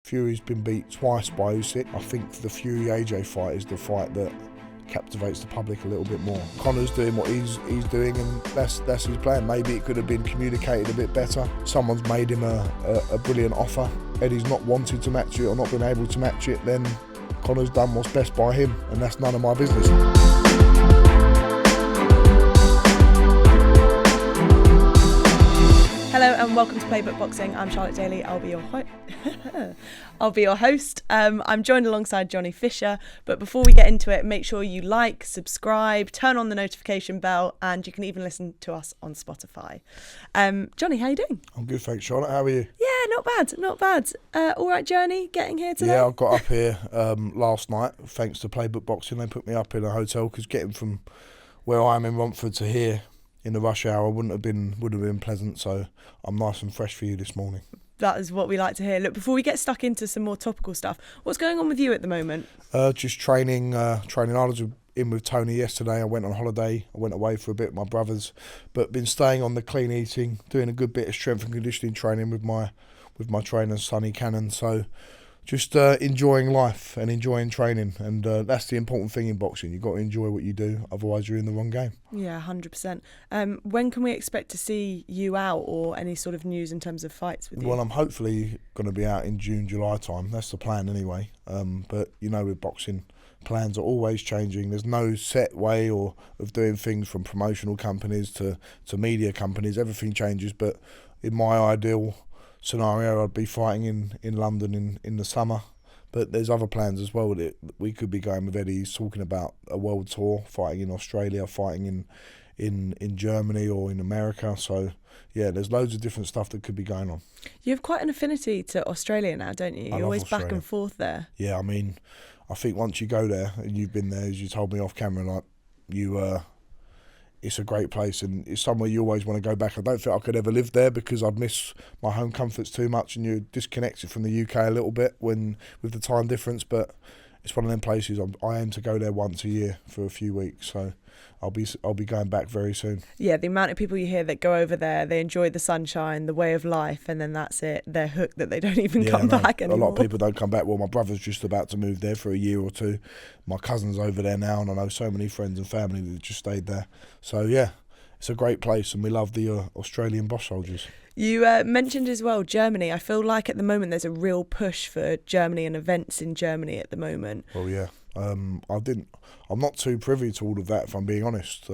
Fury's been beat twice by Usyk. I think the Fury-AJ fight is the fight that captivates the public a little bit more. Conor's doing what he's doing, and that's his plan. Maybe it could have been communicated a bit better. Someone's made him a brilliant offer. Eddie's not wanted to match it or not been able to match it, then Conor's done what's best by him, and that's none of my business. Hello and welcome to Playbook Boxing. I'm Charlotte Daly. I'll be your host. I'm joined alongside Johnny Fisher. But before we get into it, make sure you like, subscribe, turn on the notification bell, and you can even listen to us on Spotify. Johnny, how you doing? I'm good, thanks, Charlotte. How are you? Yeah, not bad. All right, journey, getting here today? Yeah, I got up here last night thanks to Playbook Boxing. They put me up in a hotel because getting from where I am in Romford to here in the rush hour would have been pleasant, so I'm nice and fresh for you this morning. That is what we like to hear. Look, before we get stuck into some more topical stuff, what's going on with you at the moment? Just training. I was in with Tony yesterday. I went on holiday. I went away for a bit with my brothers, but been staying on the clean eating, doing a good bit of strength and conditioning training with my trainer Sonny Cannon. So just enjoying life and enjoying training, and that's the important thing in boxing. You've got to enjoy what you do, otherwise you're in the wrong game. Yeah, 100%. When can we expect to see you out, or any sort of news in terms of fights with you? Well, I'm hopefully going to be out in June, July time. That's the plan anyway. But you know, with boxing, plans are always changing. There's no set way of doing things, from promotional companies to media companies. Everything changes. But in my ideal scenario, I'd be fighting in London in the summer, but there's other plans as well that we could be going with. Eddie's talking about a world tour, fighting in Australia, fighting in Germany or in America. So yeah, there's loads of different stuff that could be going on. You have quite an affinity to Australia now, don't you? You're always Australia. Back and forth there. Yeah, I mean, I think once you go there, and you've been there, as you told me off camera, like it's a great place, and it's somewhere you always want to go back. I don't think I could ever live there because I'd miss my home comforts too much, and you're disconnected from the UK a little bit with the time difference. But it's one of them places I aim to go there once a year for a few weeks. So I'll be going back very soon. Yeah, the amount of people you hear that go over there, they enjoy the sunshine, the way of life, and then that's it. They're hooked that they don't even come back anymore. A lot of people don't come back. Well, my brother's just about to move there for a year or two. My cousin's over there now, and I know so many friends and family that just stayed there. So yeah, it's a great place, and we love the Australian boss soldiers. You mentioned as well Germany. I feel like at the moment there's a real push for Germany and events in Germany at the moment. Well, yeah. I'm not too privy to all of that, if I'm being honest.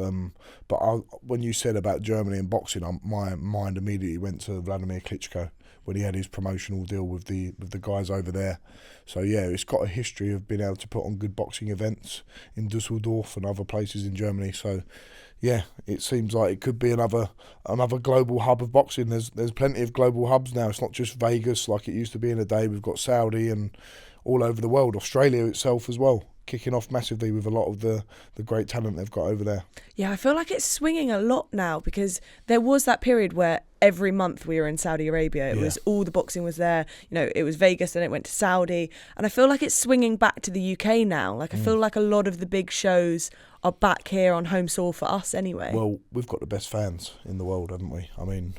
But when you said about Germany and boxing, my mind immediately went to Vladimir Klitschko when he had his promotional deal with the guys over there. So yeah, it's got a history of being able to put on good boxing events in Dusseldorf and other places in Germany. So yeah, it seems like it could be another global hub of boxing. There's plenty of global hubs now. It's not just Vegas like it used to be in a day. We've got Saudi and all over the world. Australia itself as well, kicking off massively with a lot of the great talent they've got over there. Yeah, I feel like it's swinging a lot now, because there was that period where every month we were in Saudi Arabia. It was all the boxing was there. You know, it was Vegas and it went to Saudi. And I feel like it's swinging back to the UK now. Like I feel like a lot of the big shows are back here on home soil for us anyway. Well, we've got the best fans in the world, haven't we? I mean,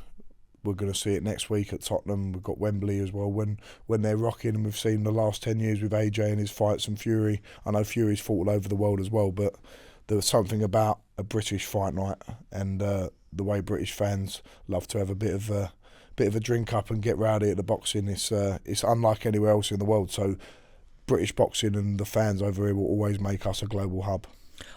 we're going to see it next week at Tottenham. We've got Wembley as well when they're rocking, and we've seen the last 10 years with AJ and his fights and Fury. I know Fury's fought all over the world as well, but there was something about a British fight night and the way British fans love to have a bit of a drink up and get rowdy at the boxing. It's unlike anywhere else in the world. So British boxing and the fans over here will always make us a global hub.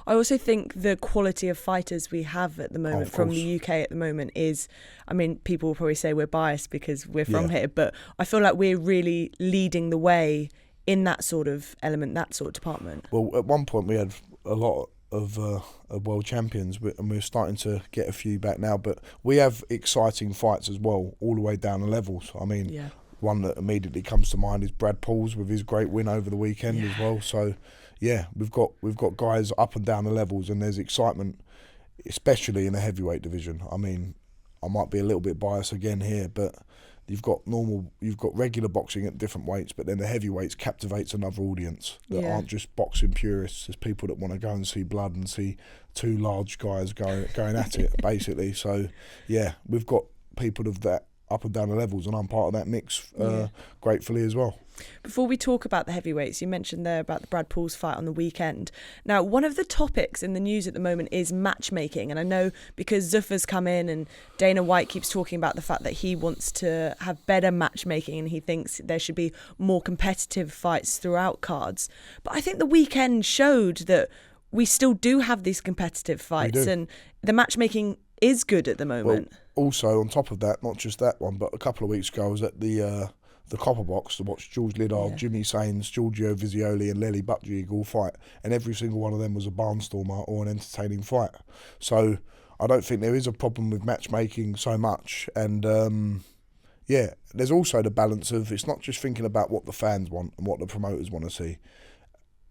I also think the quality of fighters we have at the moment from the UK at the moment is, I mean, people will probably say we're biased because we're from here, but I feel like we're really leading the way in that sort of element, that sort of department. Well, at one point we had a lot of world champions, and we're starting to get a few back now, but we have exciting fights as well, all the way down the levels. I mean, one that immediately comes to mind is Brad Pauls with his great win over the weekend as well. So yeah, we've got guys up and down the levels, and there's excitement, especially in the heavyweight division. I mean, I might be a little bit biased again here, but you've got regular boxing at different weights, but then the heavyweights captivates another audience that aren't just boxing purists. There's people that want to go and see blood and see two large guys going at it, basically. So yeah, we've got people of that up and down the levels, and I'm part of that mix gratefully as well. Before we talk about the heavyweights, you mentioned there about the Brad Pauls fight on the weekend. Now, one of the topics in the news at the moment is matchmaking. And I know because Zuffa's come in and Dana White keeps talking about the fact that he wants to have better matchmaking and he thinks there should be more competitive fights throughout cards. But I think the weekend showed that we still do have these competitive fights and the matchmaking is good at the moment. Well, also, on top of that, not just that one, but a couple of weeks ago I was at the Copper Box to watch George Liddell, Jimmy Sains, Giorgio Vizioli and Lely Buttigieg all fight, and every single one of them was a barnstormer or an entertaining fight. So I don't think there is a problem with matchmaking so much. And there's also the balance of, it's not just thinking about what the fans want and what the promoters want to see.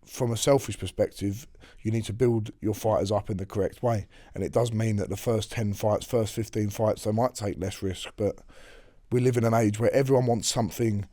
From a selfish perspective, you need to build your fighters up in the correct way. And it does mean that the first 10 fights, first 15 fights, they might take less risk, but we live in an age where everyone wants something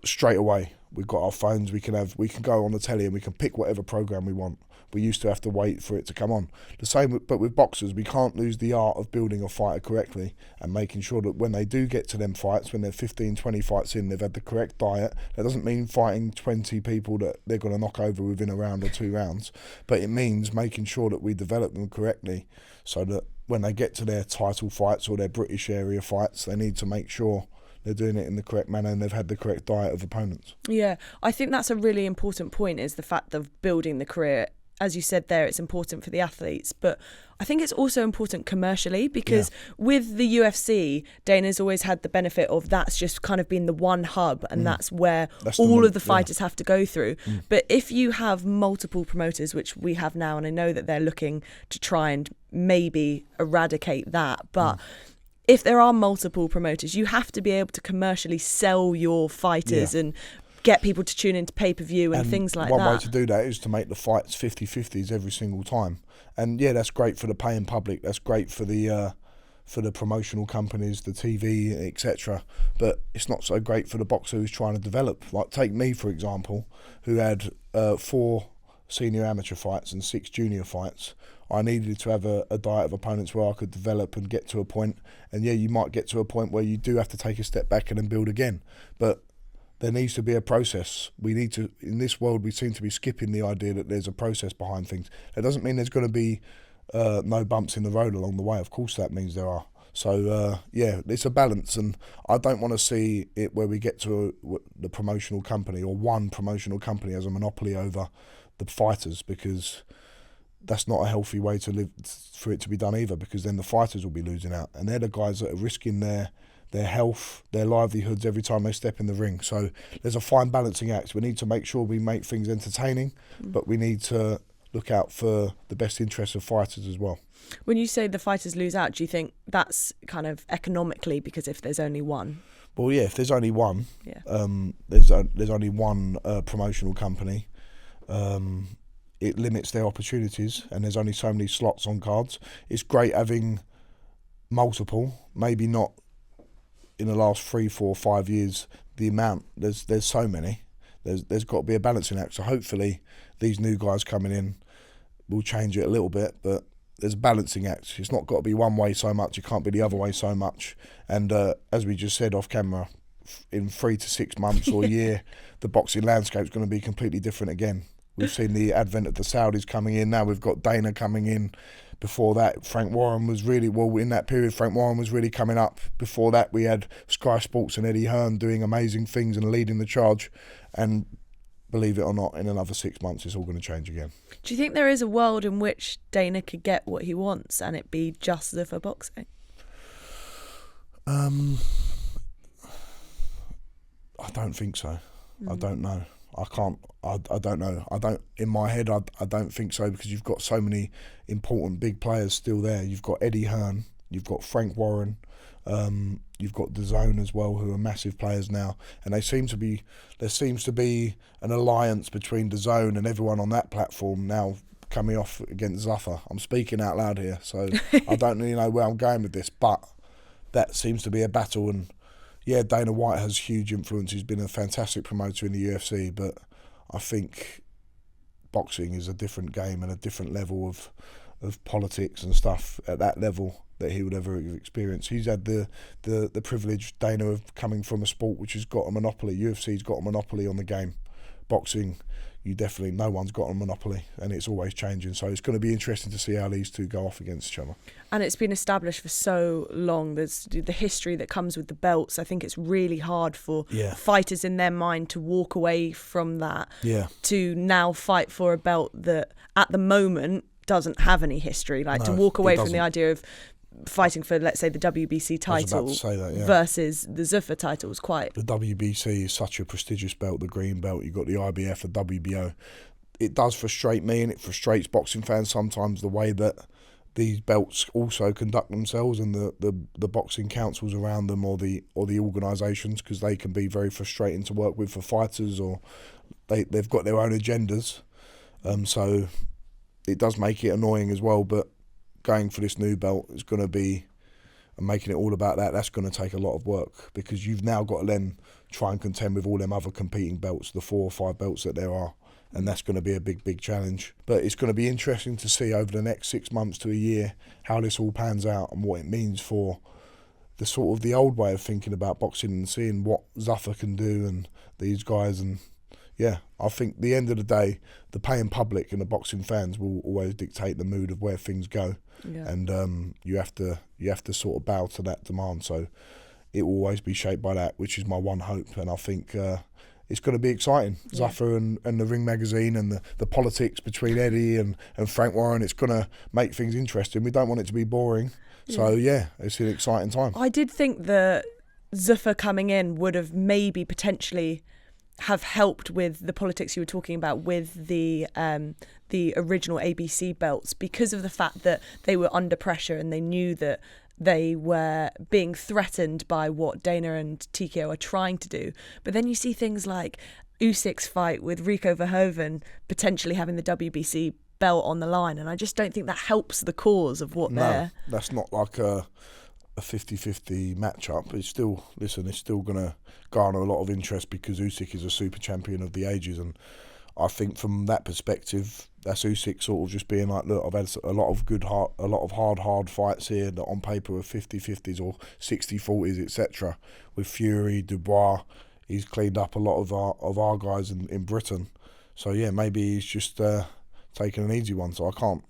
straight away. We've got our phones, we can go on the telly and we can pick whatever program we want. We used to have to wait for it to come on. The same, but with boxers, we can't lose the art of building a fighter correctly and making sure that when they do get to them fights, when they're 15, 20 fights in, they've had the correct diet. That doesn't mean fighting 20 people that they're going to knock over within a round or 2 rounds, but it means making sure that we develop them correctly so that when they get to their title fights or their British area fights, they need to make sure they're doing it in the correct manner and they've had the correct diet of opponents. Yeah, I think that's a really important point, is the fact of building the career. As you said there, it's important for the athletes, but I think it's also important commercially because with the UFC, Dana's always had the benefit of that's just kind of been the one hub and that's where all of the fighters have to go through. But if you have multiple promoters, which we have now, and I know that they're looking to try and maybe eradicate that, but if there are multiple promoters, you have to be able to commercially sell your fighters and get people to tune into pay-per-view and things like that. One way to do that is to make the fights 50-50s every single time. And that's great for the paying public. That's great for the promotional companies, the TV, etc. But it's not so great for the boxer who's trying to develop. Like, take me, for example, who had 4 senior amateur fights and 6 junior fights. I needed to have a diet of opponents where I could develop and get to a point. And you might get to a point where you do have to take a step back and then build again. But there needs to be a process. We need to, in this world, we seem to be skipping the idea that there's a process behind things. That doesn't mean there's going to be no bumps in the road along the way. Of course that means there are. So, it's a balance, and I don't want to see it where we get to the promotional company or one promotional company has a monopoly over the fighters, because that's not a healthy way to live for it to be done either, because then the fighters will be losing out, and they're the guys that are risking their health, their livelihoods every time they step in the ring. So there's a fine balancing act. We need to make sure we make things entertaining, but we need to look out for the best interests of fighters as well. When you say the fighters lose out, do you think that's kind of economically because if there's only one? Well, if there's only one, there's only one promotional company, it limits their opportunities, and there's only so many slots on cards. It's great having multiple, maybe not in the last 3, 4, 5 years, the amount, there's so many. There's got to be a balancing act. So hopefully these new guys coming in will change it a little bit, but there's a balancing act. It's not got to be one way so much, it can't be the other way so much. And as we just said off camera, in 3 to 6 months or a year, the boxing landscape's going to be completely different again. We've seen the advent of the Saudis coming in. Now we've got Dana coming in. Before that, Frank Warren was really, in that period, Frank Warren was really coming up. Before that, we had Sky Sports and Eddie Hearn doing amazing things and leading the charge. And believe it or not, in another 6 months, it's all going to change again. Do you think there is a world in which Dana could get what he wants and it be just Zuffa boxing? I don't think so. I don't know. I can't. I don't know. In my head, I don't think so, because you've got so many important big players still there. You've got Eddie Hearn, you've got Frank Warren, you've got DAZN as well, who are massive players now. And there seems to be an alliance between DAZN and everyone on that platform now coming off against Zuffa. I'm speaking out loud here, so I don't really know where I'm going with this, but that seems to be a battle. And Dana White has huge influence. He's been a fantastic promoter in the UFC, but I think boxing is a different game and a different level of politics and stuff at that level. that he would ever experience. He's had the privilege, Dana, of coming from a sport which has got a monopoly. UFC's got a monopoly on the game. Boxing, no one's got a monopoly, and it's always changing. So it's going to be interesting to see how these two go off against each other. And it's been established for so long. There's the history that comes with the belts. I think it's really hard for fighters in their mind to walk away from that to now fight for a belt that at the moment doesn't have any history. To walk away from the idea of fighting for, let's say, the WBC title versus the Zuffa title was quite... The WBC is such a prestigious belt, the green belt. You've got the IBF, the WBO. It does frustrate me, and it frustrates boxing fans sometimes, the way that these belts also conduct themselves, and the boxing councils around them, or the organisations, because they can be very frustrating to work with for fighters, or they've got their own agendas. So it does make it annoying as well, but going for this new belt is going to be, and making it all about that's going to take a lot of work, because you've now got to then try and contend with all them other competing belts, the 4 or 5 belts that there are, and that's going to be a big challenge. But it's going to be interesting to see over the next 6 months to a year how this all pans out and what it means for the sort of the old way of thinking about boxing, and seeing what Zuffa can do and these guys. And I think at the end of the day, the paying public and the boxing fans will always dictate the mood of where things go. And you have to sort of bow to that demand. So it will always be shaped by that, which is my one hope. And I think it's going to be exciting. Zuffa and the Ring magazine, and the politics between Eddie and Frank Warren, it's going to make things interesting. We don't want it to be boring. So it's an exciting time. I did think that Zuffa coming in would have maybe potentially have helped with the politics you were talking about with the original ABC belts, because of the fact that they were under pressure and they knew that they were being threatened by what Dana and TKO are trying to do. But then you see things like Usyk's fight with Rico Verhoeven potentially having the WBC belt on the line, and I just don't think that helps the cause of what they're... That's not like a 50-50 matchup. It's still going to garner a lot of interest, because Usyk is a super champion of the ages, and I think from that perspective, that's Usyk sort of just being like, look, I've had a lot of hard fights here that on paper are 50-50s or 60-40s, etc. With Fury, Dubois, he's cleaned up a lot of our guys in Britain. So maybe he's just taking an easy one. So I can't.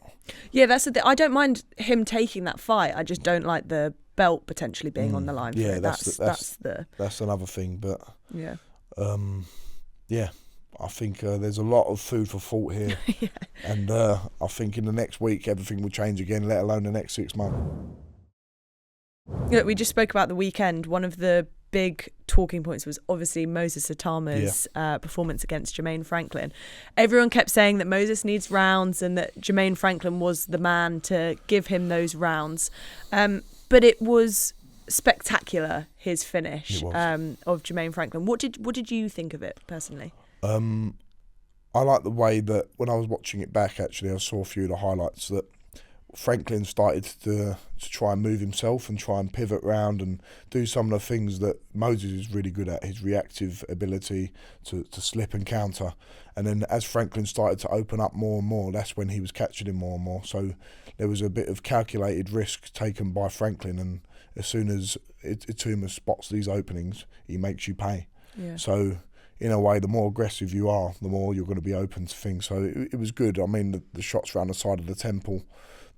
Yeah, that's the thing. I don't mind him taking that fight. I just don't like the belt potentially being on the line. For that's another thing. But I think there's a lot of food for thought here. And I think in the next week everything will change again, let alone the next 6 months. We just spoke about the weekend. One of the big talking points was obviously Moses Itauma's performance against Jermaine Franklin. Everyone kept saying that Moses needs rounds and that Jermaine Franklin was the man to give him those rounds. But it was spectacular, his finish of Jermaine Franklin. What did you think of it personally? I like the way that when I was watching it back, actually, I saw a few of the highlights that Franklin started to try and move himself and try and pivot round and do some of the things that Moses is really good at, his reactive ability to slip and counter. And then as Franklin started to open up more and more, that's when he was catching him more and more. So there was a bit of calculated risk taken by Franklin, and as soon as Itauma spots these openings, he makes you pay. So in a way, the more aggressive you are, the more you're going to be open to things. So it was good. I mean, the shots around the side of the temple,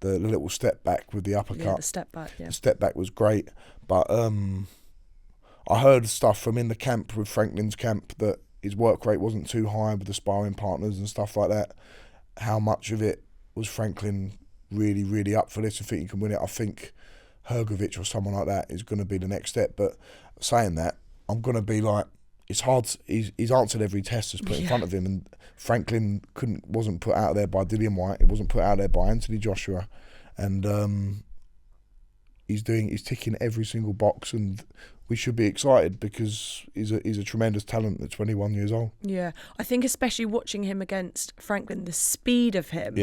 the little step back with the uppercut. Yeah, the step back, The step back was great. But I heard stuff from in the camp, with Franklin's camp, that his work rate wasn't too high with the sparring partners and stuff like that. How much of it was Franklin really, really up for this and think he can win it? I think Hrgovic or someone like that is going to be the next step. But saying that, I'm going to be like, it's hard. He's answered every test that's put in front of him, and Franklin wasn't put out there by Dillian Whyte. It wasn't put out there by Anthony Joshua, and he's ticking every single box, and we should be excited because he's a tremendous talent at 21 years old. Yeah, I think especially watching him against Franklin, the speed of him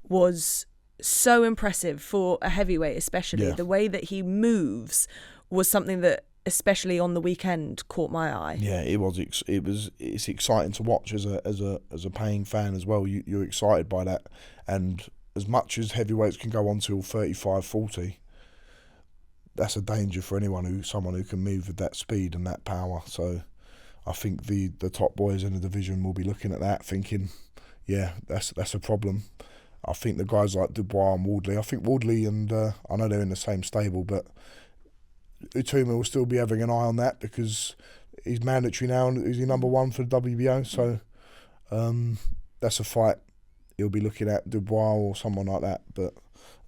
was so impressive for a heavyweight, especially the way that he moves was something that, especially on the weekend, caught my eye. Yeah, it was. It's exciting to watch as a paying fan as well. You're excited by that, and as much as heavyweights can go on till 35, 40, that's a danger for someone who can move with that speed and that power. So I think the top boys in the division will be looking at that, thinking, yeah, that's a problem. I think the guys like Dubois and Wardley, I think Wardley and I know they're in the same stable, but Itauma will still be having an eye on that because he's mandatory now and he's number one for the WBO. So that's a fight he'll be looking at, Dubois or someone like that. But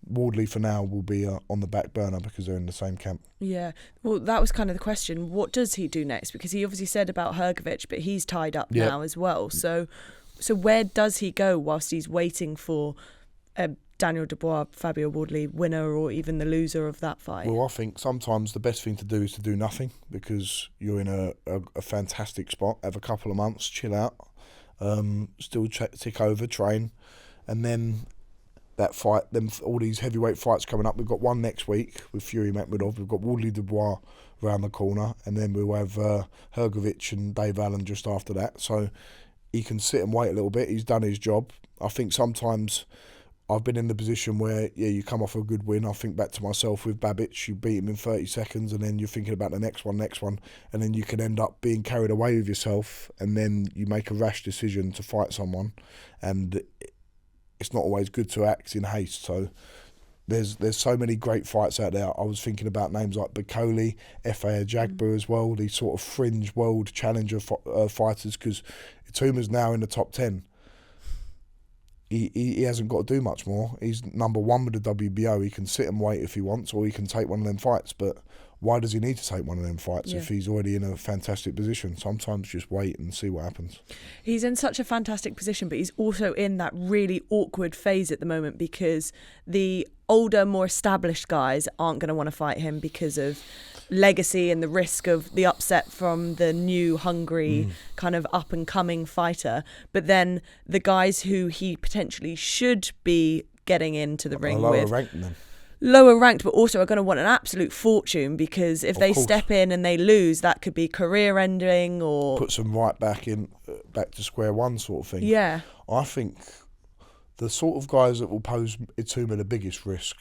Wardley for now will be on the back burner because they're in the same camp. Yeah, well, that was kind of the question. What does he do next? Because he obviously said about Hrgović, but he's tied up now as well. So where does he go whilst he's waiting for a Daniel Dubois, Fabio Wardley winner, or even the loser of that fight? Well, I think sometimes the best thing to do is to do nothing because you're in a fantastic spot. Have a couple of months, chill out, still tick over, train, and then that fight, then all these heavyweight fights coming up. We've got one next week with Fury Makhmudov. We've got Wardley Dubois around the corner, and then we'll have Hrgović and Dave Allen just after that. So he can sit and wait a little bit. He's done his job. I think sometimes I've been in the position where, you come off a good win. I think back to myself with Babic, you beat him in 30 seconds and then you're thinking about the next one, and then you can end up being carried away with yourself and then you make a rash decision to fight someone, and it's not always good to act in haste. So there's so many great fights out there. I was thinking about names like Bacoli, F.A. Ajagba as well, these sort of fringe world challenger fighters, because Itauma's now in the top 10. He hasn't got to do much more. He's number one with the WBO. He can sit and wait if he wants, or he can take one of them fights. But why does he need to take one of them fights if he's already in a fantastic position? Sometimes just wait and see what happens. He's in such a fantastic position, but he's also in that really awkward phase at the moment because the older, more established guys aren't going to want to fight him because of legacy and the risk of the upset from the new, hungry, kind of up-and-coming fighter. But then the guys who he potentially should be getting into the ring with... Lower ranked, but also are going to want an absolute fortune because if they step in and they lose, that could be career ending or... Puts them right back to square one sort of thing. Yeah. I think the sort of guys that will pose Itauma the biggest risk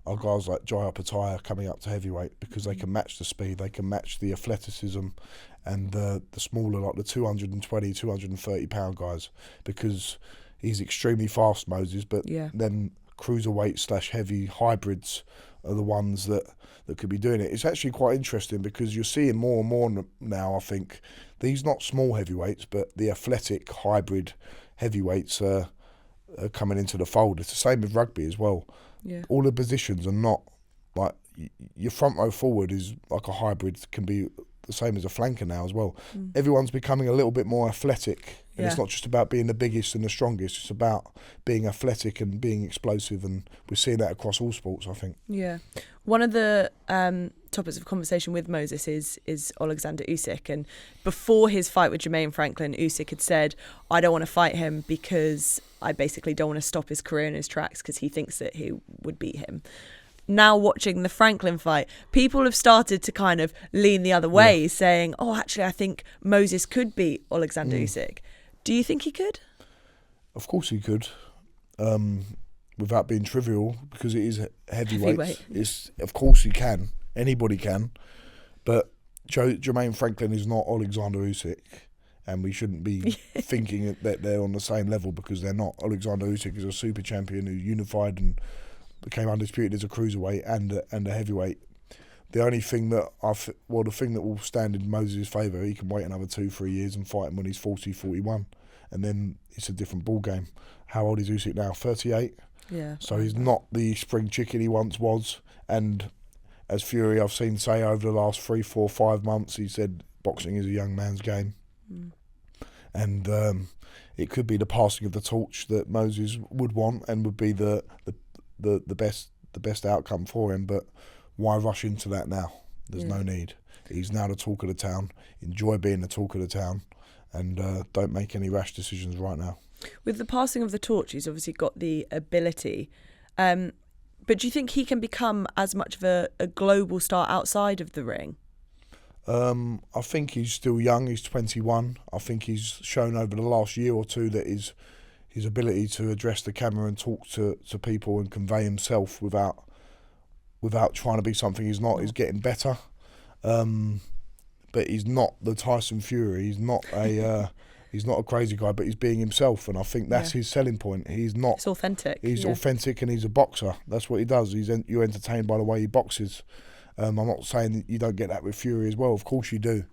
are guys like Riakporhe coming up to heavyweight because they can match the speed, they can match the athleticism and the smaller, like the 220, 230 pound guys, because he's extremely fast, Moses, but then cruiserweight / heavy hybrids are the ones that could be doing it. It's actually quite interesting because you're seeing more and more now, I think, these not small heavyweights, but the athletic hybrid heavyweights are coming into the fold. It's the same with rugby as well. Yeah. All the positions are not like your front row forward is like a hybrid, can be the same as a flanker now as well. Everyone's becoming a little bit more athletic, and it's not just about being the biggest and the strongest. It's about being athletic and being explosive, and we're seeing that across all sports, I think. Yeah, one of the topics of conversation with Moses is Alexander Usyk, and before his fight with Jermaine Franklin, Usyk had said, "I don't want to fight him because I basically don't want to stop his career in his tracks because he thinks that he would beat him." Now watching the Franklin fight, people have started to kind of lean the other way, saying, "Oh, actually, I think Moses could beat Alexander Usyk." Do you think he could? Of course he could, without being trivial, because it is heavyweight. Of course he can. Anybody can. But Jermaine Franklin is not Alexander Usyk, and we shouldn't be thinking that they're on the same level because they're not. Alexander Usyk is a super champion who unified and became undisputed as a cruiserweight and a heavyweight. The only thing that the thing that will stand in Moses' favour, he can wait another 2-3 years and fight him when he's 40, 41, and then it's a different ball game. How old is Usyk now? 38. Yeah. So he's not the spring chicken he once was. And as Fury, I've seen say over the last 3, 4, 5 months, he said boxing is a young man's game, and it could be the passing of the torch that Moses would want and would be the best outcome for him. But why rush into that now? There's no need. He's now the talk of the town. Enjoy being the talk of the town, and don't make any rash decisions right now. With the passing of the torch, he's obviously got the ability. But do you think he can become as much of a global star outside of the ring? I think he's still young. He's 21. I think he's shown over the last year or two that his ability to address the camera and talk to people and convey himself without without trying to be something he's not. He's getting better, but he's not the Tyson Fury. He's not a he's not a crazy guy, but he's being himself, and I think that's his selling point. He's not. It's authentic. He's authentic, and he's a boxer. That's what he does. You're entertained by the way he boxes. I'm not saying that you don't get that with Fury as well. Of course you do,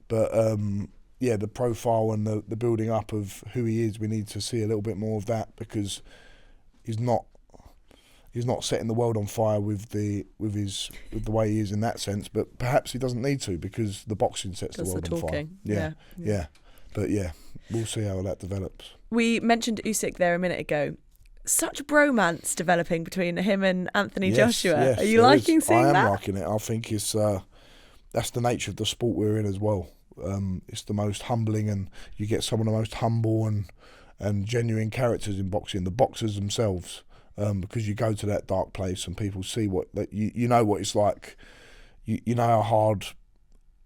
but the profile and the building up of who he is, we need to see a little bit more of that, because he's not setting the world on fire with the way he is in that sense. But perhaps he doesn't need to, because the boxing sets the world on fire. Yeah. But we'll see how that develops. We mentioned Usyk there a minute ago. Such bromance developing between him and Anthony Joshua. Yes, are you liking seeing that? I am liking it. I think it's that's the nature of the sport we're in as well. It's the most humbling, and you get some of the most humble and genuine characters in boxing, the boxers themselves, because you go to that dark place and people see you know what it's like. You know how hard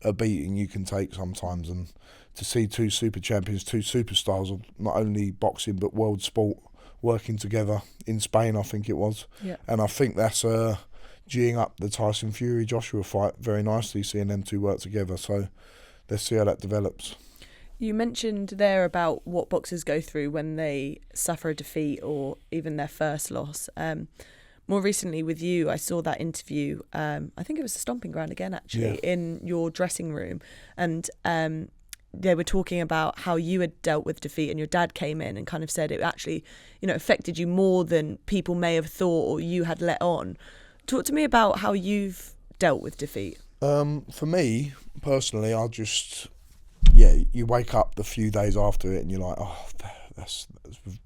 a beating you can take sometimes, and to see two super champions, two superstars of not only boxing but world sport working together in Spain, I think it was. Yeah. And I think that's geeing up the Tyson Fury Joshua fight very nicely, seeing them two work together. So let's see how that develops. You mentioned there about what boxers go through when they suffer a defeat or even their first loss. More recently with you, I saw that interview, I think it was the Stomping Ground again, actually, in your dressing room. And they were talking about how you had dealt with defeat, and your dad came in and kind of said it actually, affected you more than people may have thought or you had let on. Talk to me about how you've dealt with defeat. For me, personally, you wake up the few days after it and you're like, oh, that's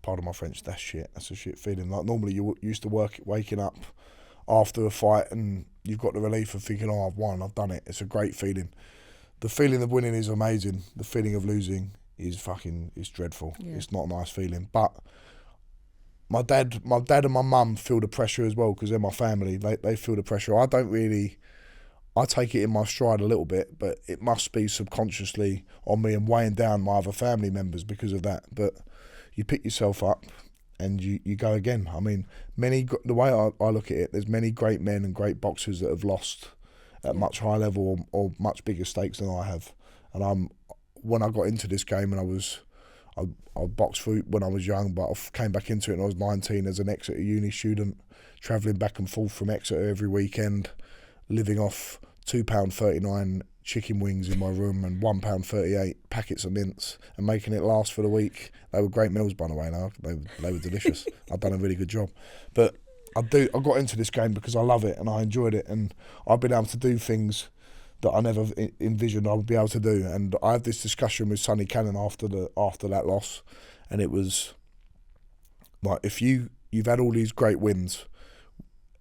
pardon my French, that's shit. That's a shit feeling. Like normally you used to waking up after a fight and you've got the relief of thinking, oh, I've won, I've done it. It's a great feeling. The feeling of winning is amazing. The feeling of losing is dreadful. Yeah. It's not a nice feeling. But my dad and my mum feel the pressure as well, because they're my family. They feel the pressure. I take it in my stride a little bit, but it must be subconsciously on me and weighing down my other family members because of that. But you pick yourself up and you go again. I mean, the way I look at it, there's many great men and great boxers that have lost at much higher level or much bigger stakes than I have. And when I got into this game, and I boxed for when I was young, but I came back into it when I was 19 as an Exeter uni student, travelling back and forth from Exeter every weekend, living off £2.39 chicken wings in my room and £1.38 packets of mints, and making it last for the week. They were great meals, by the way. Now they were delicious. I've done a really good job. But I got into this game because I love it and I enjoyed it, and I've been able to do things that I never envisioned I would be able to do. And I had this discussion with Sonny Cannon after that loss, and it was like, if you've had all these great wins,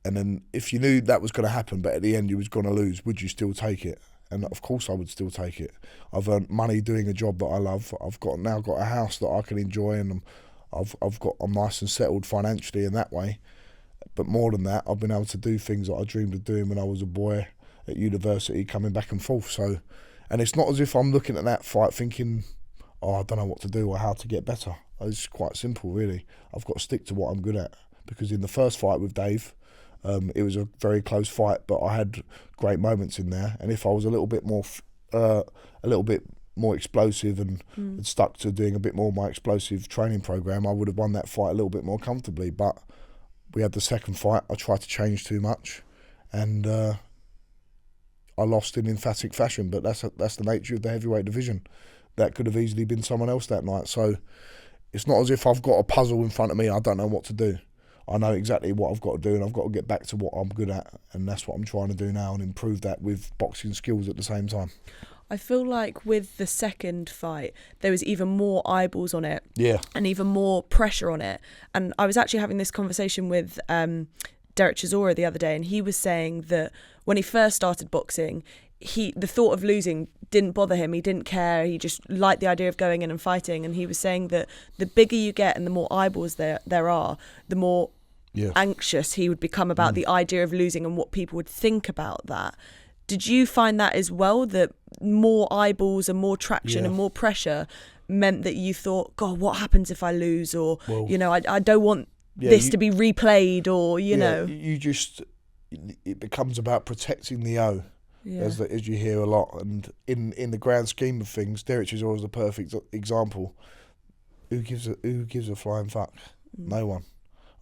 and then if you knew that was going to happen, but at the end you was going to lose, would you still take it? And of course I would still take it. I've earned money doing a job that I love. I've now got a house that I can enjoy, and I'm nice and settled financially in that way. But more than that, I've been able to do things that I dreamed of doing when I was a boy at university, coming back and forth. So, and it's not as if I'm looking at that fight thinking, oh, I don't know what to do or how to get better. It's quite simple, really. I've got to stick to what I'm good at. Because in the first fight with Dave, it was a very close fight, but I had great moments in there. And if I was a little bit more explosive and had stuck to doing a bit more of my explosive training program, I would have won that fight a little bit more comfortably. But we had the second fight. I tried to change too much, and I lost in emphatic fashion. But that's the nature of the heavyweight division. That could have easily been someone else that night. So it's not as if I've got a puzzle in front of me. I don't know what to do. I know exactly what I've got to do, and I've got to get back to what I'm good at, and that's what I'm trying to do now, and improve that with boxing skills at the same time. I feel like with the second fight, there was even more eyeballs on it, and even more pressure on it. And I was actually having this conversation with Derek Chisora the other day, and he was saying that when he first started boxing, the thought of losing didn't bother him. He didn't care. He just liked the idea of going in and fighting. And he was saying that the bigger you get and the more eyeballs there are, the more anxious he would become about the idea of losing and what people would think about that. Did you find that as well, that more eyeballs and more traction and more pressure meant that you thought, God, what happens if I lose? Or, I don't want this to be replayed, or, you know. it becomes about protecting the O, as you hear a lot. And in the grand scheme of things, Derek Chisora is the perfect example. Who gives a flying fuck? No one.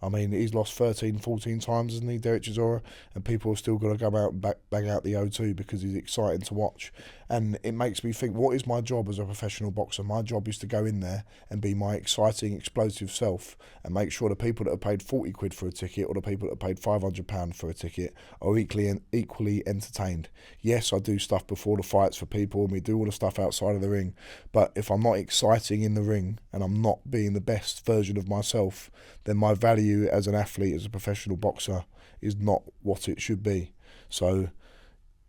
I mean, he's lost 13, 14 times, hasn't he, Derek Chisora? And people have still got to come out and bang out the O2 because he's exciting to watch. And it makes me think, what is my job as a professional boxer? My job is to go in there and be my exciting, explosive self and make sure the people that have paid 40 quid for a ticket or the people that have paid £500 for a ticket are equally entertained. Yes, I do stuff before the fights for people and we do all the stuff outside of the ring. But if I'm not exciting in the ring and I'm not being the best version of myself, then my value as an athlete, as a professional boxer, is not what it should be. So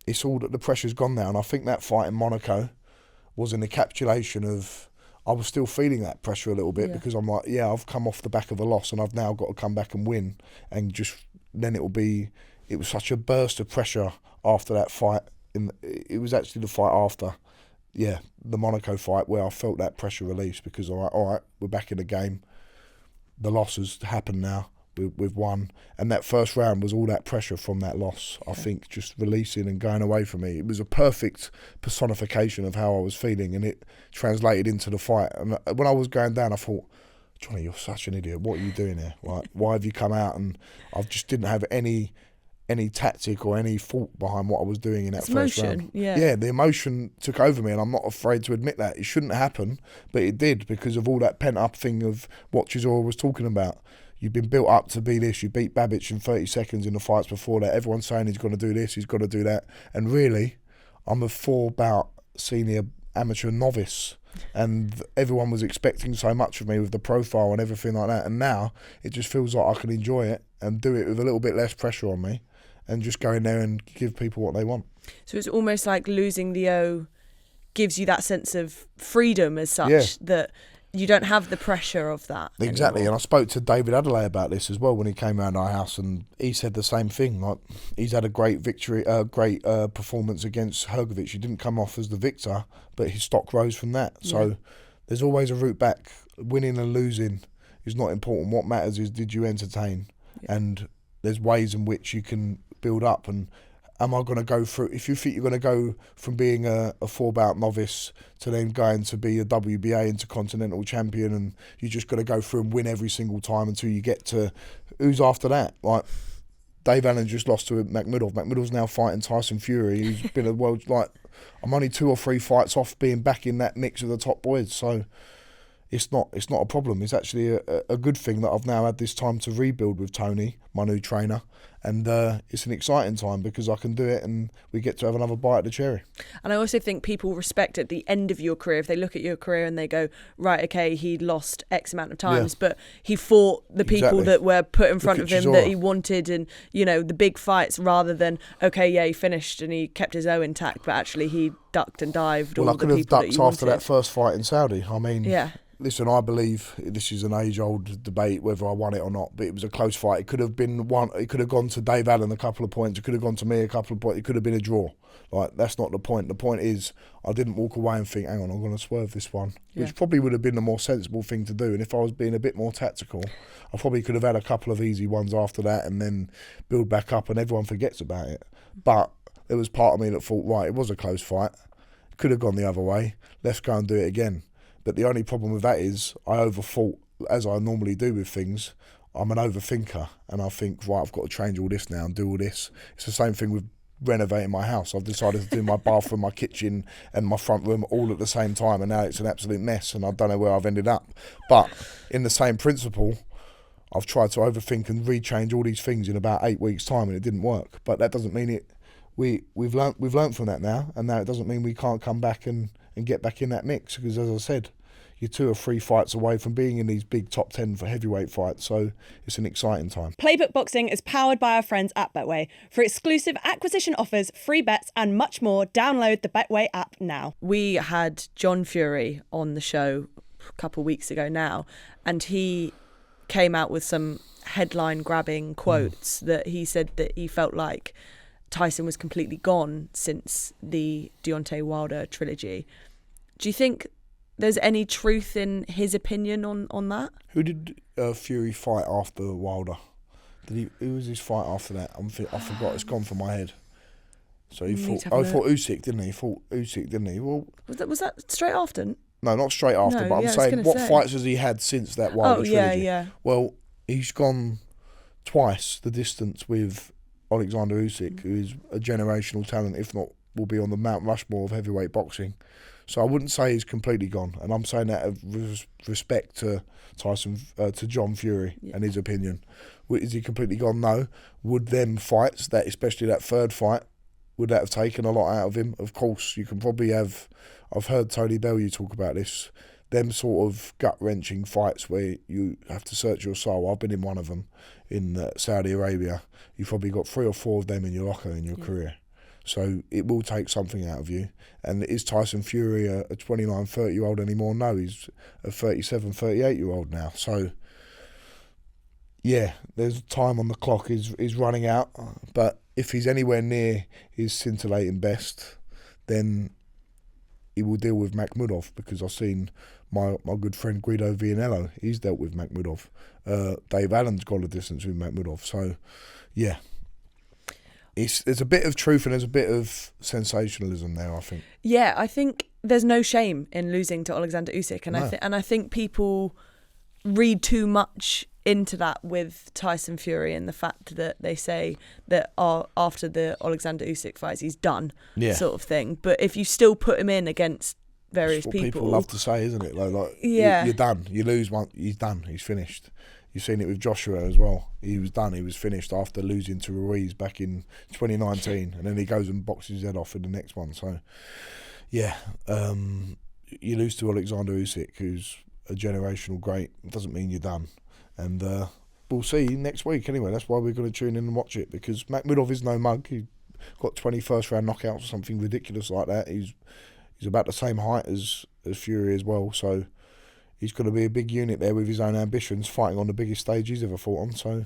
it's all that the pressure's gone now. And I think that fight in Monaco was an encapsulation of, I was still feeling that pressure a little bit because I'm like, I've come off the back of a loss and I've now got to come back and win. And just then it was such a burst of pressure after that fight. It was actually the fight after, the Monaco fight, where I felt that pressure release because, all right, we're back in the game. The loss has happened now. We've won. And that first round was all that pressure from that loss, I think, just releasing and going away from me. It was a perfect personification of how I was feeling, and it translated into the fight. And when I was going down, I thought, Johnny, you're such an idiot. What are you doing here? Like, why have you come out? And I just didn't have any tactic or any thought behind what I was doing in that first round. Yeah, the emotion took over me, and I'm not afraid to admit that. It shouldn't happen, but it did because of all that pent-up thing of what Chisora was talking about. You've been built up to be this. You beat Babic in 30 seconds in the fights before that. Everyone's saying he's got to do this, he's got to do that. And really, I'm a 4-bout senior amateur novice. And everyone was expecting so much of me with the profile and everything like that. And now it just feels like I can enjoy it and do it with a little bit less pressure on me and just go in there and give people what they want. So it's almost like losing the O gives you that sense of freedom as such, that you don't have the pressure of that exactly anymore. And I spoke to David Adelaide about this as well when he came around our house, and he said the same thing. Like, he's had a great victory, great performance against Hrgovic. He didn't come off as the victor, but his stock rose from that. So there's always a route back. Winning and losing is not important. What matters is, did you entertain? And there's ways in which you can build up. And am I going to go through, if you think you're going to go from being a 4-bout novice to then going to be a WBA Intercontinental champion, and you just got to go through and win every single time until you get to, who's after that? Like, Dave Allen just lost to McMiddle. McMiddle's now fighting Tyson Fury, who's been a world, like, I'm only 2 or 3 fights off being back in that mix of the top boys. So it's not a problem. It's actually a good thing that I've now had this time to rebuild with Tony, my new trainer. And it's an exciting time because I can do it and we get to have another bite at the cherry. And I also think people respect at the end of your career, if they look at your career and they go, right, okay, he lost X amount of times, but he fought the people that were put in front of him that he wanted, and, you know, the big fights, rather than, okay, he finished and he kept his O intact, but actually he ducked and dived all the people that you wanted. Well, I could have ducked after that first fight in Saudi. I mean, listen, I believe this is an age-old debate whether I won it or not, but it was a close fight. It could have been one. It could have gone to Dave Allen a couple of points. It could have gone to me a couple of points. It could have been a draw. Like, that's not the point. The point is, I didn't walk away and think, hang on, I'm going to swerve this one, which probably would have been the more sensible thing to do. And if I was being a bit more tactical, I probably could have had a couple of easy ones after that and then build back up, and everyone forgets about it. But there was part of me that thought, right, it was a close fight. It could have gone the other way. Let's go and do it again. But the only problem with that is I overthought, as I normally do with things. I'm an overthinker, and I think, right, I've got to change all this now and do all this. It's the same thing with renovating my house. I've decided to do my bathroom, my kitchen and my front room all at the same time, and now it's an absolute mess and I don't know where I've ended up. But in the same principle, I've tried to overthink and rechange all these things in about 8 weeks' time, and it didn't work. But that doesn't mean it. We've learnt from that now, and now it doesn't mean we can't come back and get back in that mix, because, as I said, you're 2 or 3 fights away from being in these big top 10 for heavyweight fights, so it's an exciting time. Playbook Boxing is powered by our friends at Betway. For exclusive acquisition offers, free bets and much more, download the Betway app now. We had John Fury on the show a couple of weeks ago now, and he came out with some headline-grabbing quotes that he said that he felt like Tyson was completely gone since the Deontay Wilder trilogy. Do you think there's any truth in his opinion on that? Who did Fury fight after Wilder? Who was his fight after that? I forgot. It's gone from my head. So he Need fought. to have a He fought Usyk, didn't he? He fought Usyk, didn't he? Well, Was that straight after? no, not straight after. No, but yeah, I I'm was saying, gonna what say. fights has he had since that Wilder trilogy? Yeah. Well, he's gone twice the distance with Alexander Usyk, who is a generational talent, if not will be on the Mount Rushmore of heavyweight boxing. So I wouldn't say he's completely gone, and I'm saying that with respect to to John Fury and his opinion. Is he completely gone? No. Would them fights, that especially that third fight, would that have taken a lot out of him? Of course, you can probably have. I've heard Tony Bellew talk about this. Them sort of gut-wrenching fights where you have to search your soul. I've been in one of them in Saudi Arabia. You've probably got 3 or 4 of them in your locker in your career. So it will take something out of you. And is Tyson Fury a 29, 30-year-old anymore? No, he's a 37, 38-year-old now. So, yeah, there's time on the clock is running out. But if he's anywhere near his scintillating best, then he will deal with Makhmudov, because I've seen my good friend Guido Vianello, he's dealt with Makhmudov. Dave Allen's got a distance with Makhmudov. So, yeah. There's a bit of truth and there's a bit of sensationalism there, I think. Yeah, I think there's no shame in losing to Alexander Usyk, and No. I think people read too much into that with Tyson Fury and the fact that they say that after the Alexander Usyk fights he's done, sort of thing. But if you still put him in against various That's what people love to say, isn't it? Like Yeah. you're done. You lose one, he's done. He's finished. You've seen it with Joshua as well. He was done. He was finished after losing to Ruiz back in 2019, and then he goes and boxes his head off in the next one. So, yeah, you lose to Alexander Usyk, who's a generational great. It doesn't mean you're done. And we'll see next week anyway. That's why we're going to tune in and watch it, because Makhmudov is no mug. He got 21st round knockouts or something ridiculous like that. He's about the same height as Fury as well. So he's going to be a big unit there with his own ambitions, fighting on the biggest stage he's ever fought on. So,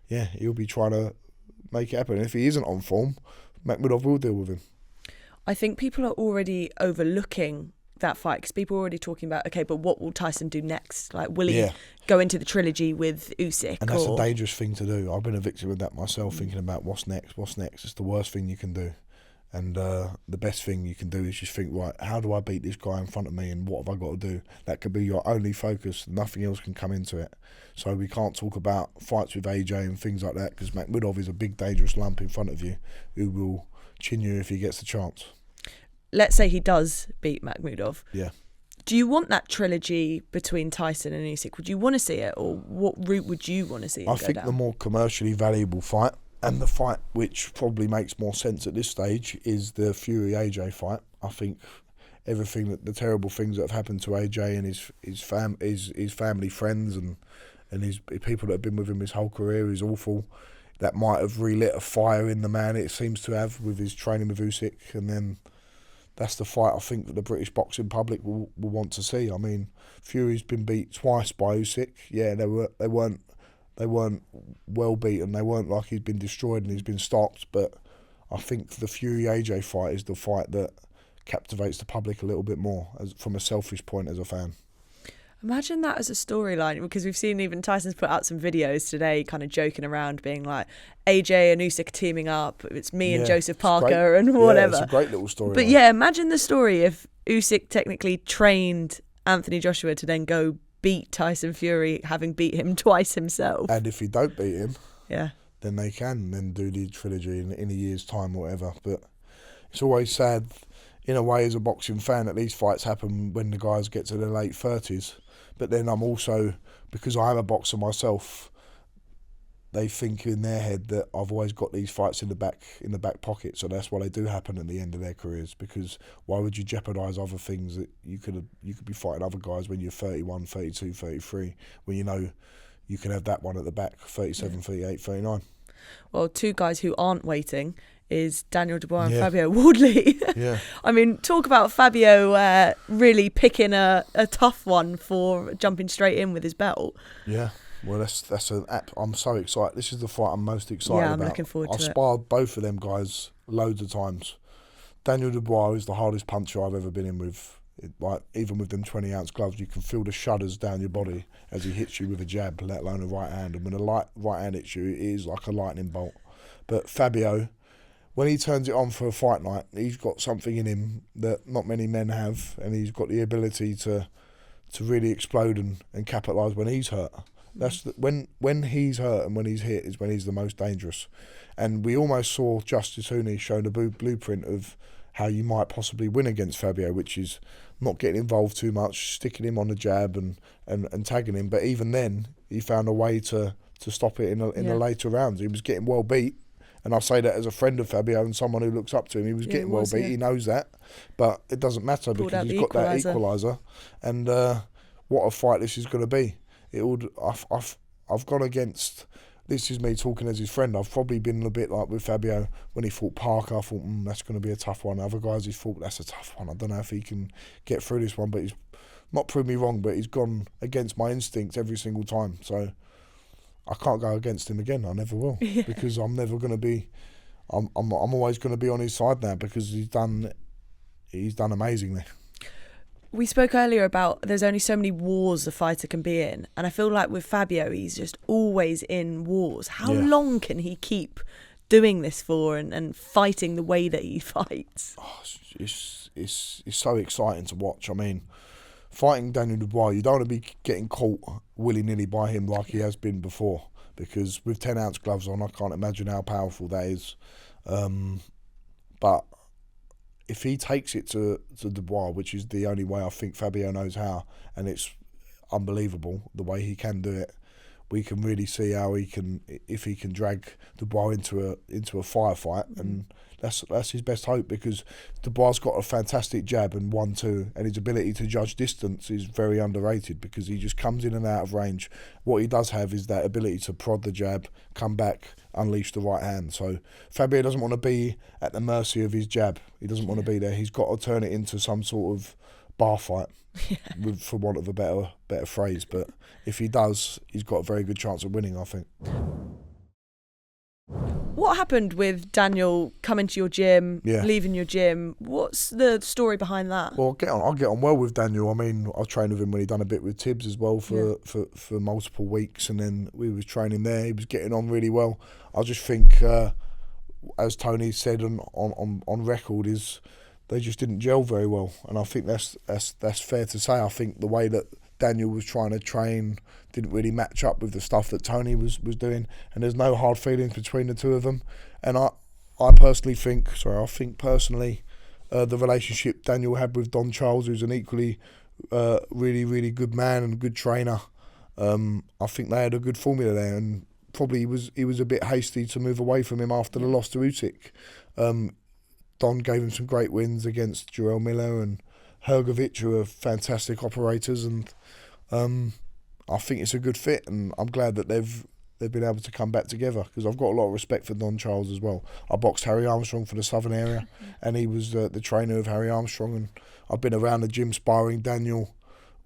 yeah, he'll be trying to make it happen. And if he isn't on form, Makhmudov will deal with him. I think people are already overlooking that fight, because people are already talking about, okay, but what will Tyson do next? Like, will he go into the trilogy with Usyk? And that's a dangerous thing to do. I've been a victim of that myself, thinking about what's next. It's the worst thing you can do. And the best thing you can do is just think, right, how do I beat this guy in front of me, and what have I got to do? That could be your only focus. Nothing else can come into it. So we can't talk about fights with AJ and things like that, because Makhmudov is a big, dangerous lump in front of you who will chin you if he gets the chance. Let's say he does beat Makhmudov. Yeah. Do you want that trilogy between Tyson and Usyk? Would you want to see it, or what route would you want to see it go think down? the more commercially valuable fight, and the fight which probably makes more sense at this stage, is the Fury AJ fight. I think everything the terrible things that have happened to AJ and his family, friends, and his people that have been with him his whole career is awful. That might have relit a fire in the man, it seems to have, with his training with Usyk, and then that's the fight I think that the British boxing public will want to see. I mean, Fury's been beat twice by Usyk. Yeah, they weren't well beaten. They weren't like he's been destroyed and he's been stopped. But I think the Fury AJ fight is the fight that captivates the public a little bit more, from a selfish point as a fan. Imagine that as a storyline, because we've seen even Tyson's put out some videos today kind of joking around, being like, AJ and Usyk teaming up, it's me and Joseph Parker and whatever. Yeah, it's a great little story. But yeah, imagine the story if Usyk technically trained Anthony Joshua to then go beat Tyson Fury, having beat him twice himself. And if he don't beat him, then they can then do the trilogy in a year's time or whatever. But it's always sad, in a way, as a boxing fan, that these fights happen when the guys get to their late 30s. But then I'm also, because I am a boxer myself, they think in their head that I've always got these fights in the back pocket, so that's why they do happen at the end of their careers. Because why would you jeopardise other things that you could be fighting other guys when you're 31, 32, 33, when you know you can have that one at the back, 37, 38, 39. Well, two guys who aren't waiting is Daniel Dubois and Fabio Wardley. Yeah. I mean, talk about Fabio really picking a tough one for jumping straight in with his belt. Yeah. Well, that's an app. I'm so excited. This is the fight I'm most excited about. Yeah, I'm looking forward to it. I've sparred both of them guys loads of times. Daniel Dubois is the hardest puncher I've ever been in with Like even with them 20-ounce gloves, you can feel the shudders down your body as he hits you with a jab, let alone a right hand. And when a right hand hits you, it is like a lightning bolt. But Fabio, when he turns it on for a fight night, he's got something in him that not many men have, and he's got the ability to really explode and capitalise when he's hurt. That's when he's hurt and when he's hit is when he's the most dangerous. And we almost saw Justice Huni show the blueprint of how you might possibly win against Fabio, which is not getting involved too much, sticking him on the jab and tagging him. But even then, he found a way to stop it in the later rounds. He was getting well beat, and I say that as a friend of Fabio and someone who looks up to him. He was getting well beat. He knows that, but it doesn't matter because he's got that equaliser. And what a fight this is going to be! I've gone against. This is me talking as his friend. I've probably been a bit like with Fabio when he fought Parker. I thought, that's going to be a tough one. Other guys he's fought, that's a tough one. I don't know if he can get through this one, but he's not proved me wrong, but he's gone against my instincts every single time. So I can't go against him again. I never will, because I'm never going to be. I'm always going to be on his side now because he's done amazingly. We spoke earlier about there's only so many wars a fighter can be in, and I feel like with Fabio, he's just always in wars. How long can he keep doing this for and fighting the way that he fights? Oh, it's so exciting to watch. I mean, fighting Daniel Dubois, you don't want to be getting caught willy-nilly by him like he has been before, because with 10-ounce gloves on, I can't imagine how powerful that is. But if he takes it to Dubois, which is the only way I think Fabio knows how, and it's unbelievable the way he can do it, we can really see how if he can drag Dubois into a firefight, and that's his best hope, because Dubois got a fantastic jab and 1-2, and his ability to judge distance is very underrated because he just comes in and out of range. What he does have is that ability to prod the jab, come back, unleash the right hand. So Fabio doesn't want to be at the mercy of his jab. He doesn't want to be there. He's got to turn it into some sort of bar fight, for want of a better phrase. But if he does, he's got a very good chance of winning, I think. What happened with Daniel coming to your gym, leaving your gym? What's the story behind that? Well, I'll get on well with Daniel. I mean, I trained with him when he done a bit with Tibbs as well for multiple weeks, and then we was training there. He was getting on really well. I just think, as Tony said on record, is they just didn't gel very well, and I think that's fair to say. I think the way that Daniel was trying to train didn't really match up with the stuff that Tony was doing, and there's no hard feelings between the two of them. And I think personally, the relationship Daniel had with Don Charles, who's an equally really, really good man and good trainer, I think they had a good formula there, and probably he was a bit hasty to move away from him after the loss to Usyk. Don gave him some great wins against Jarrell Miller and Hrgovic, who are fantastic operators, and I think it's a good fit, and I'm glad that they've been able to come back together, because I've got a lot of respect for Don Charles as well. I boxed Harry Armstrong for the Southern area, and he was the trainer of Harry Armstrong, and I've been around the gym sparring Daniel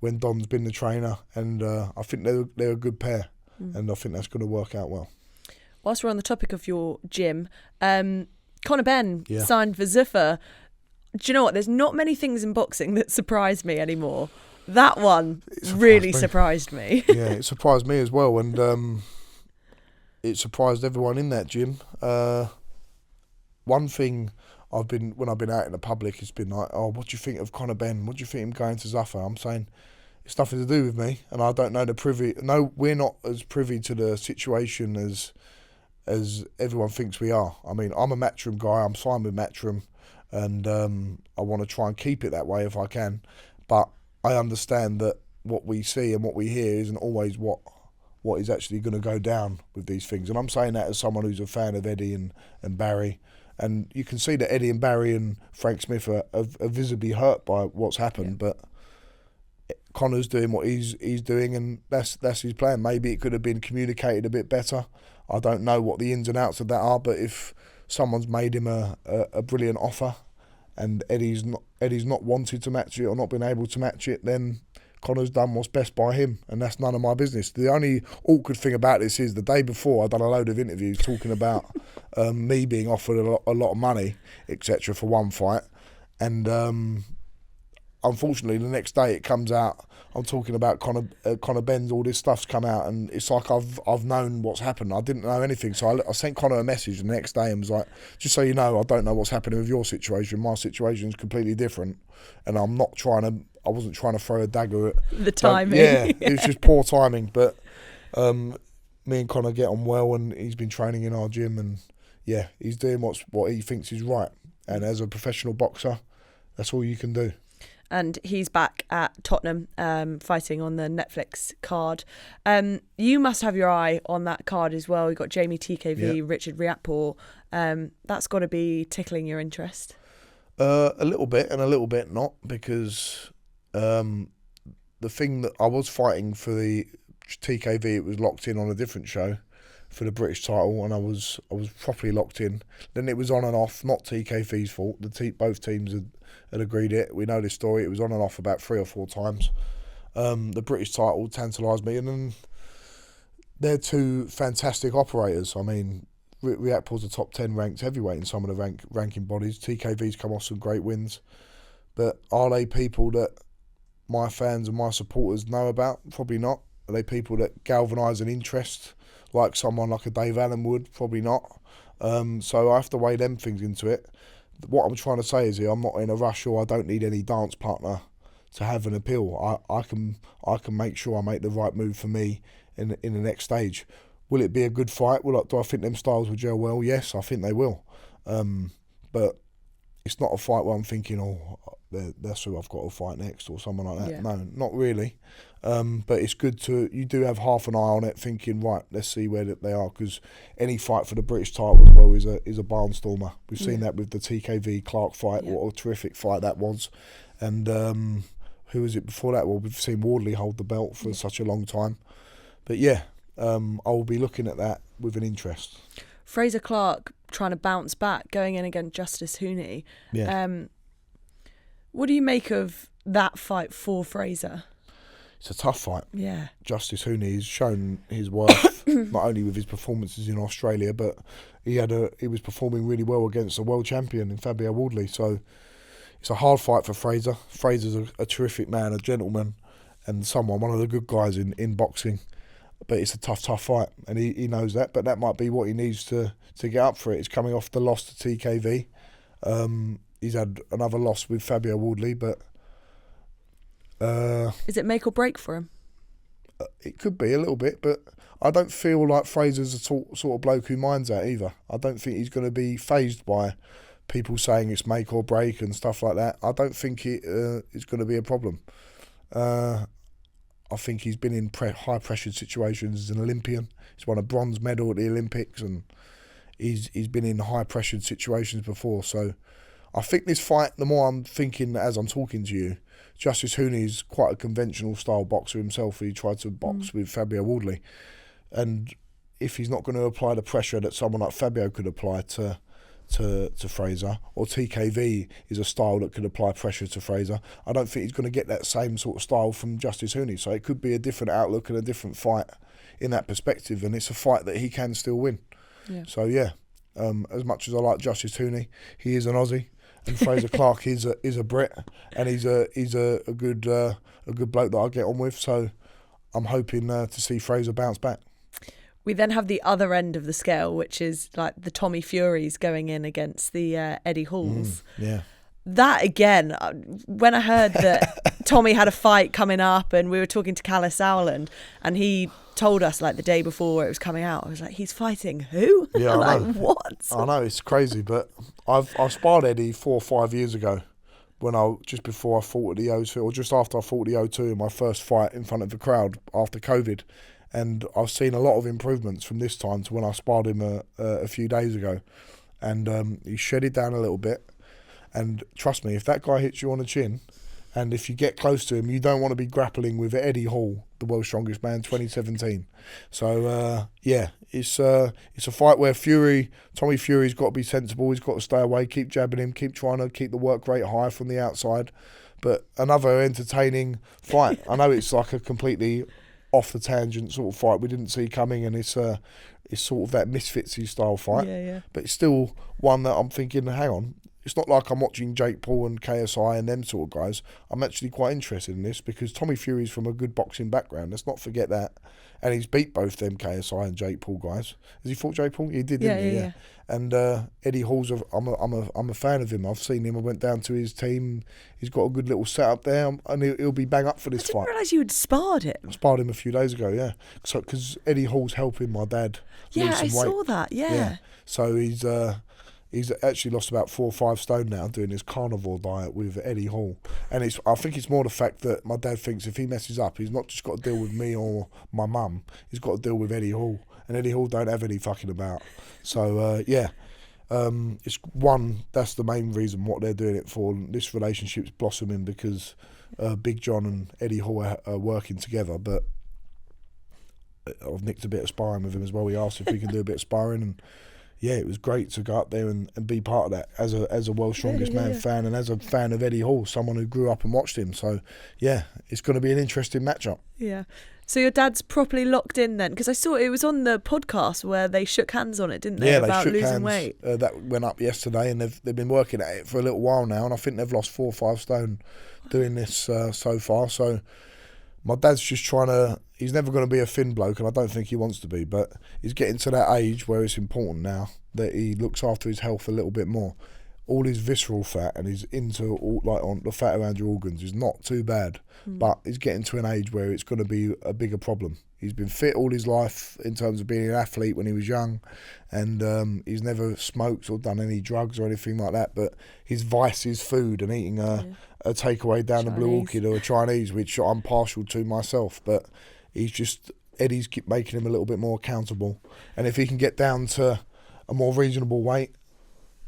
when Don's been the trainer, and I think they're a good pair, and I think that's going to work out well. Whilst we're on the topic of your gym, Conor Benn signed for Zuffa. Do you know what? There's not many things in boxing that surprise me anymore. That one really surprised me. Yeah, it surprised me as well, and it surprised everyone in that gym. One thing when I've been out in the public, it's been like, oh, what do you think of Conor Benn? What do you think of him going to Zuffa? I'm saying it's nothing to do with me, and I don't know we're not as privy to the situation as everyone thinks we are. I mean, I'm a Matchroom guy. I'm signed with Matchroom, and I want to try and keep it that way if I can. But I understand that what we see and what we hear isn't always what is actually going to go down with these things. And I'm saying that as someone who's a fan of Eddie and Barry. And you can see that Eddie and Barry and Frank Smith are visibly hurt by what's happened. But Conor's doing what he's doing, and that's his plan. Maybe it could have been communicated a bit better. I don't know what the ins and outs of that are, but if someone's made him a brilliant offer, and Eddie's not wanted to match it or not been able to match it, then Conor's done what's best by him, and that's none of my business. The only awkward thing about this is the day before I'd done a load of interviews talking about me being offered a lot of money, etc. for one fight, and unfortunately, the next day it comes out. I'm talking about Conor Benn. All this stuff's come out, and it's like I've known what's happened. I didn't know anything, so I sent Conor a message the next day and was like, "Just so you know, I don't know what's happening with your situation. My situation is completely different, and I'm not trying to. I wasn't trying to throw a dagger at the timing. Yeah, it was just poor timing. But me and Conor get on well, and he's been training in our gym, and yeah, he's doing what he thinks is right. And as a professional boxer, that's all you can do. And he's back at Tottenham, fighting on the Netflix card. You must have your eye on that card as well. You've got Jamie TKV, Richard Riakporhe. That's got to be tickling your interest. A little bit and a little bit not, because the thing that I was fighting for the TKV, it was locked in on a different show for the British title, and I was properly locked in. Then it was on and off, not TKV's fault. Both teams had agreed it. We know this story. It was on and off about 3 or 4 times. The British title tantalised me, and then they're two fantastic operators. I mean, Riakporhe's a top 10 ranked heavyweight in some of the ranking bodies. TKV's come off some great wins, but are they people that my fans and my supporters know about? Probably not. Are they people that galvanise an interest like someone like a Dave Allen would? Probably not. So I have to weigh them things into it. What I'm trying to say is here, I'm not in a rush, or I don't need any dance partner to have an appeal. I can make sure I make the right move for me in the next stage. Will it be a good fight? Do I think them styles will gel well? Yes, I think they will. But it's not a fight where I'm thinking, that's who I've got to fight next, or someone like that. Yeah. No, not really. But it's good you do have half an eye on it, thinking, right, let's see where they are, because any fight for the British title as well is a barnstormer. We've seen that with the TKV Clarke fight. What a terrific fight that was. And who was it before that? Well, we've seen Wardley hold the belt for such a long time. But yeah, I will be looking at that with an interest. Frazer Clarke trying to bounce back, going in against Justice Huni. Yeah. What do you make of that fight for Frazer? It's a tough fight. Yeah. Justice Huni has shown his worth, not only with his performances in Australia, but he was performing really well against a world champion in Fabio Wardley. So it's a hard fight for Frazer. Frazer's a terrific man, a gentleman, and one of the good guys in boxing. But it's a tough fight, and he knows that. But that might be what he needs to get up for it. He's coming off the loss to TKV. He's had another loss with Fabio Wardley, but... is it make or break for him? It could be a little bit, but I don't feel like Frazer's a sort of bloke who minds that either. I don't think he's going to be fazed by people saying it's make or break and stuff like that. I don't think it's going to be a problem. I think he's been in high pressured situations as an Olympian. He's won a bronze medal at the Olympics, and he's been in high pressured situations before. So I think this fight, the more I'm thinking as I'm talking to you, Justice Huni's quite a conventional style boxer himself. He tried to box with Fabio Wardley, and if he's not going to apply the pressure that someone like Fabio could apply to Frazer, or TKV is a style that could apply pressure to Frazer, I don't think he's going to get that same sort of style from Justice Huni. So it could be a different outlook and a different fight in that perspective, and it's a fight that he can still win. Yeah. So yeah, as much as I like Justice Huni, he is an Aussie. And Frazer Clarke is a Brit, and he's a good bloke that I get on with. So I'm hoping to see Frazer bounce back. We then have the other end of the scale, which is like the Tommy Furies going in against the Eddie Halls. Yeah. That again, when I heard that Tommy had a fight coming up, and we were talking to Callis Howland, and he told us like the day before it was coming out, I was like, he's fighting who? Yeah, I know. What? I know, it's crazy, but I sparred Eddie 4 or 5 years ago just before I fought at the O2, or just after I fought the O2 in my first fight in front of the crowd after COVID. And I've seen a lot of improvements from this time to when I sparred him a few days ago. And he shedded down a little bit. And trust me, if that guy hits you on the chin, and if you get close to him, you don't want to be grappling with Eddie Hall, the world's strongest man, 2017. So, yeah, it's a fight where Tommy Fury's got to be sensible. He's got to stay away, keep jabbing him, keep trying to keep the work rate high from the outside. But another entertaining fight. I know it's like a completely off the tangent sort of fight we didn't see coming, and it's sort of that misfitsy style fight. Yeah. But it's still one that I'm thinking, hang on, it's not like I'm watching Jake Paul and KSI and them sort of guys. I'm actually quite interested in this because Tommy Fury's from a good boxing background. Let's not forget that. And he's beat both them KSI and Jake Paul guys. Has he fought Jake Paul? He did, didn't he? Yeah. And Eddie Hall's, I'm a fan of him. I've seen him. I went down to his team. He's got a good little setup there, and he'll be bang up for this fight. I didn't realise you had sparred him. I sparred him a few days ago, yeah. So because Eddie Hall's helping my dad lose some weight. I saw that. Yeah. So he's actually lost about 4 or 5 stone now doing his carnivore diet with Eddie Hall. And I think it's more the fact that my dad thinks if he messes up, he's not just got to deal with me or my mum, he's got to deal with Eddie Hall. And Eddie Hall don't have any fucking about. So, it's that's the main reason what they're doing it for. This relationship's blossoming because Big John and Eddie Hall are working together, but I've nicked a bit of sparring with him as well. He asked if we can do a bit of sparring, and yeah, it was great to go up there and be part of that as a World's Strongest Man fan and as a fan of Eddie Hall, someone who grew up and watched him. So, yeah, it's going to be an interesting matchup. Yeah. So your dad's properly locked in then? Because I saw it was on the podcast where they shook hands on it, didn't they? Yeah, about they shook losing hands. Weight. That went up yesterday, and they've been working at it for a little while now, and I think they've lost 4 or 5 stone doing this so far. So my dad's just trying to. He's never going to be a thin bloke, and I don't think he wants to be, but he's getting to that age where it's important now that he looks after his health a little bit more. All his visceral fat and his on the fat around your organs is not too bad, but he's getting to an age where it's going to be a bigger problem. He's been fit all his life in terms of being an athlete when he was young, and he's never smoked or done any drugs or anything like that, but his vice is food and eating a takeaway down the Blue Orchid or a Chinese, which I'm partial to myself, but Eddie's keep making him a little bit more accountable, and if he can get down to a more reasonable weight,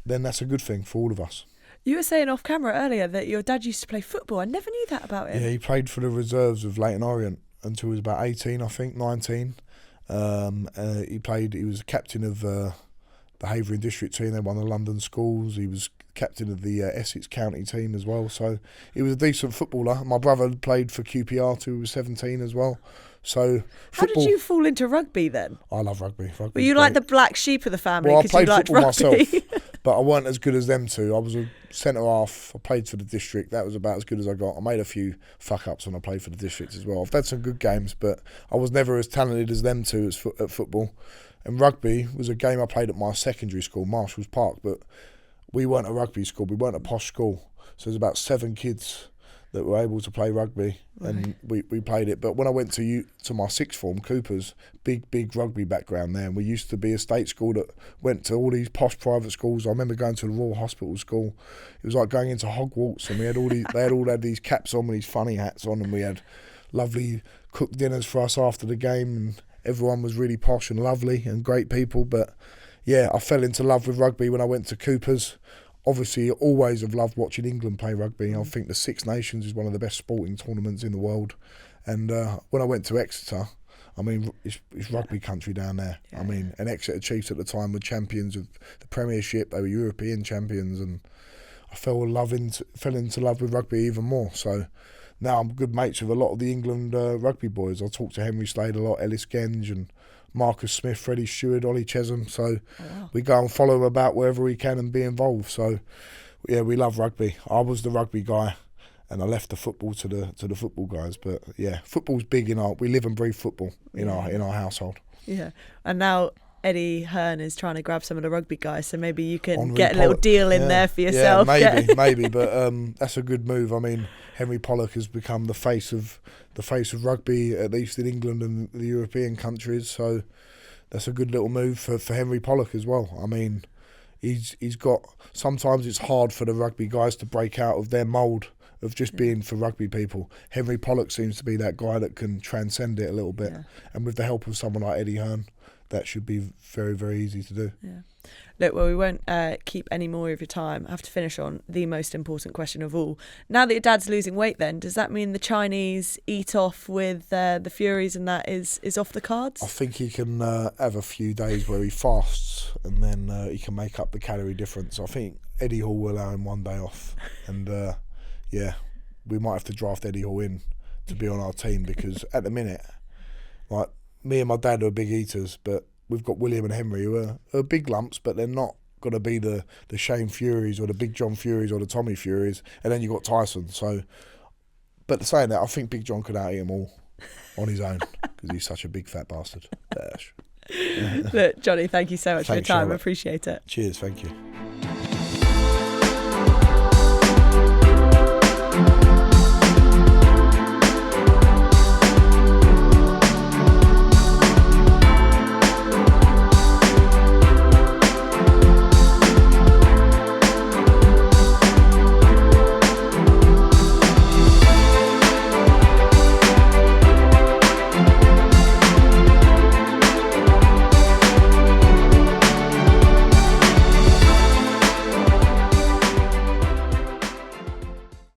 then that's a good thing for all of us. You were saying off camera earlier that your dad used to play football. I never knew that about him. Yeah, he played for the reserves of Leyton Orient until he was about 18, I think, 19. He was captain of the Havering district team. They won the London schools. He was captain of the Essex County team as well. So he was a decent footballer. My brother played for QPR till he was 17 as well. So how did you fall into rugby then? I love rugby. Were you like the black sheep of the family? Well, I played you liked football rugby? myself, but I weren't as good as them two. I was a centre half. I played for the district. That was about as good as I got. I made a few fuck ups when I played for the district as well. I've had some good games, but I was never as talented as them two at football. And rugby was a game I played at my secondary school, Marshall's Park, but we weren't a rugby school. We weren't a posh school. So there's about 7 kids that were able to play rugby, and we played it. But when I went to my sixth form, Cooper's, big rugby background there, and we used to be a state school that went to all these posh private schools. I remember going to the Royal Hospital School. It was like going into Hogwarts, and we had they all had these caps on with these funny hats on, and we had lovely cooked dinners for us after the game, and everyone was really posh and lovely and great people. But yeah, I fell into love with rugby when I went to Cooper's. Obviously, always have loved watching England play rugby. I think the Six Nations is one of the best sporting tournaments in the world. And when I went to Exeter, I mean, it's rugby country down there. Yeah. I mean, and Exeter Chiefs at the time were champions of the Premiership. They were European champions, and I fell into love with rugby even more. So now I'm good mates with a lot of the England rugby boys. I talk to Henry Slade a lot, Ellis Genge and Marcus Smith, Freddie Stewart, Ollie Chesham. So we go and follow him about wherever we can and be involved. So yeah, we love rugby. I was the rugby guy, and I left the football to the football guys. But yeah, football's big we live and breathe football in our household. Yeah, and now Eddie Hearn is trying to grab some of the rugby guys, so maybe you can get a little deal in there for yourself. Yeah, maybe, but that's a good move. I mean, Henry Pollock has become the face of rugby, at least in England and the European countries. So that's a good little move for Henry Pollock as well. I mean, he's got. Sometimes it's hard for the rugby guys to break out of their mould of just being for rugby people. Henry Pollock seems to be that guy that can transcend it a little bit, and with the help of someone like Eddie Hearn, that should be very, very easy to do. Yeah. Look, well, we won't keep any more of your time. I have to finish on the most important question of all. Now that your dad's losing weight then, does that mean the Chinese eat off with the Furies and that is off the cards? I think he can have a few days where he fasts, and then he can make up the calorie difference. I think Eddie Hall will allow him one day off. And we might have to draft Eddie Hall in to be on our team, because at the minute, like, me and my dad are big eaters, but we've got William and Henry who are big lumps, but they're not got to be the Shane Furies or the Big John Furies or the Tommy Furies, and then you got Tyson. So, but saying that, I think Big John could out-eat them all on his own because he's such a big fat bastard. Look, Johnny, thank you so much for your time. Charlotte. I appreciate it. Cheers, thank you.